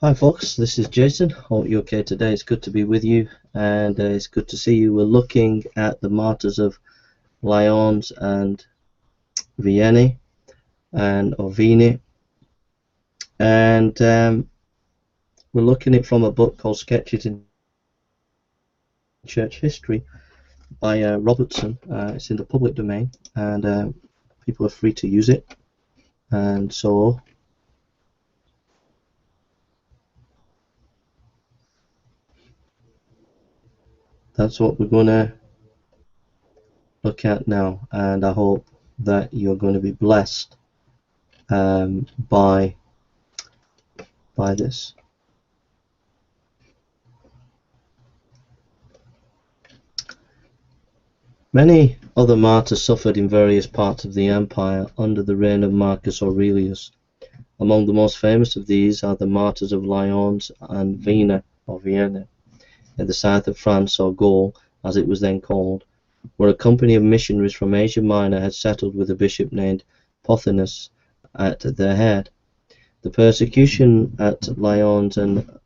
Hi folks, this is Jason. Hope you're okay today. It's good to be with you, and it's good to see you. We're looking at the martyrs of Lyons and Vienne, and we're looking at it from a book called Sketches in Church History by Robertson. It's in the public domain, and people are free to use it, and so that's what we're going to look at now, and I hope that you're going to be blessed by this. Many other martyrs suffered in various parts of the empire under the reign of Marcus Aurelius. Among the most famous of these are the martyrs of Lyons and Vienne, in the south of France, or Gaul, as it was then called, where a company of missionaries from Asia Minor had settled with a bishop named Pothinus at their head. The persecution at Lyons and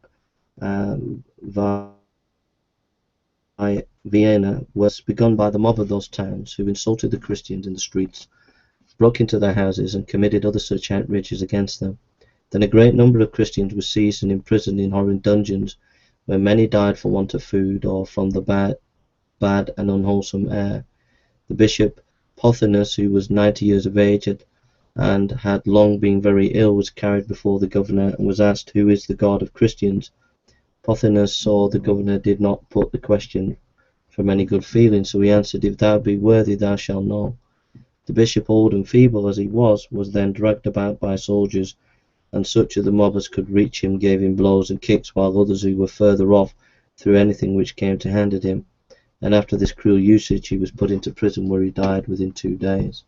Vienna was begun by the mob of those towns, who insulted the Christians in the streets, broke into their houses, and committed other such outrages against them. Then a great number of Christians were seized and imprisoned in horrid dungeons, where many died for want of food or from the bad and unwholesome air. The bishop Pothinus, who was 90 years of age and had long been very ill, was carried before the governor and was asked, "Who is the God of Christians?" Pothinus saw the governor did not put the question from any good feeling, so he answered, "If thou be worthy, thou shalt know." The bishop, old and feeble as he was then dragged about by soldiers, and such of the mob as could reach him gave him blows and kicks, while others who were further off threw anything which came to hand at him. And after this cruel usage he was put into prison, where he died within 2 days.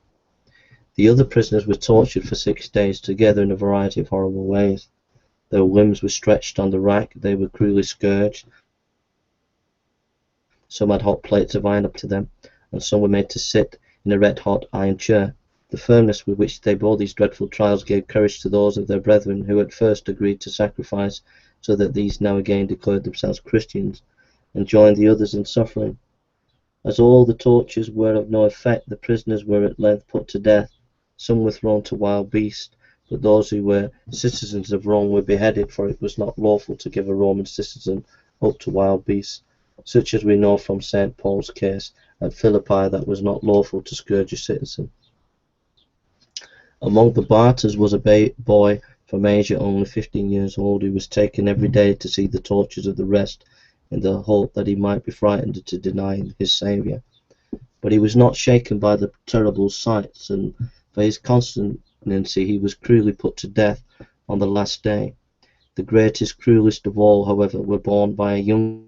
The other prisoners were tortured for 6 days together in a variety of horrible ways. Their limbs were stretched on the rack, they were cruelly scourged, some had hot plates of iron up to them, and some were made to sit in a red-hot iron chair. The firmness with which they bore these dreadful trials gave courage to those of their brethren who at first agreed to sacrifice, so that these now again declared themselves Christians, and joined the others in suffering. As all the tortures were of no effect, the prisoners were at length put to death. Some were thrown to wild beasts, but those who were citizens of Rome were beheaded, for it was not lawful to give a Roman citizen up to wild beasts, such as we know from St. Paul's case at Philippi, that was not lawful to scourge a citizen. Among the martyrs was a boy from Asia, only 15 years old, who was taken every day to see the tortures of the rest, in the hope that he might be frightened into denying his Saviour. But he was not shaken by the terrible sights, and for his constancy he was cruelly put to death on the last day. The greatest, cruelest of all, however, were borne by a young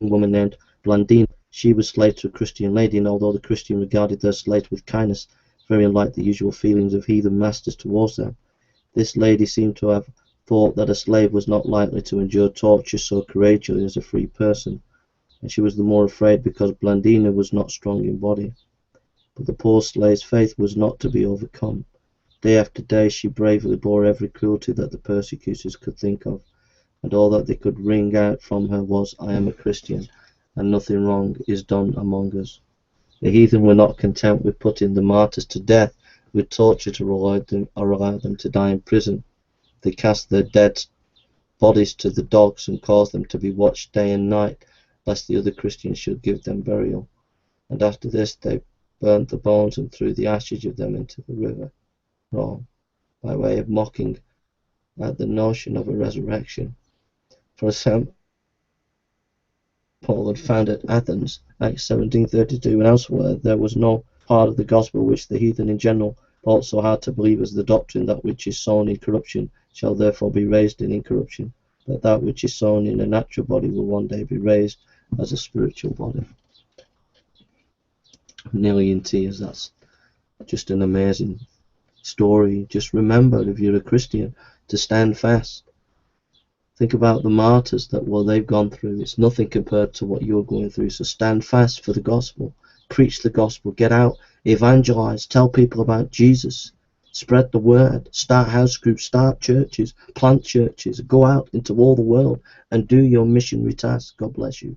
woman named Blandina. She was slave to a Christian lady, and although the Christian regarded their slave with kindness, very unlike the usual feelings of heathen masters towards them, this lady seemed to have thought that a slave was not likely to endure torture so courageously as a free person, and she was the more afraid because Blandina was not strong in body. But the poor slave's faith was not to be overcome. Day after day she bravely bore every cruelty that the persecutors could think of, and all that they could wring out from her was, "I am a Christian, and nothing wrong is done among us." The heathen were not content with putting the martyrs to death with torture to allow them to die in prison. They cast their dead bodies to the dogs and caused them to be watched day and night, lest the other Christians should give them burial. And after this they burnt the bones and threw the ashes of them into the river Rhone, by way of mocking at the notion of a resurrection. For example, Paul had found at Athens, Acts 17:32, and elsewhere, there was no part of the gospel which the heathen in general thought so hard to believe as the doctrine that which is sown in corruption shall therefore be raised in incorruption, but that which is sown in a natural body will one day be raised as a spiritual body. I'm nearly in tears. That's just an amazing story. Just remember, if you're a Christian, to stand fast. Think about the martyrs that what they've gone through. It's nothing compared to what you're going through. So stand fast for the gospel. Preach the gospel. Get out. Evangelize. Tell people about Jesus. Spread the word. Start house groups. Start churches. Plant churches. Go out into all the world and do your missionary task. God bless you.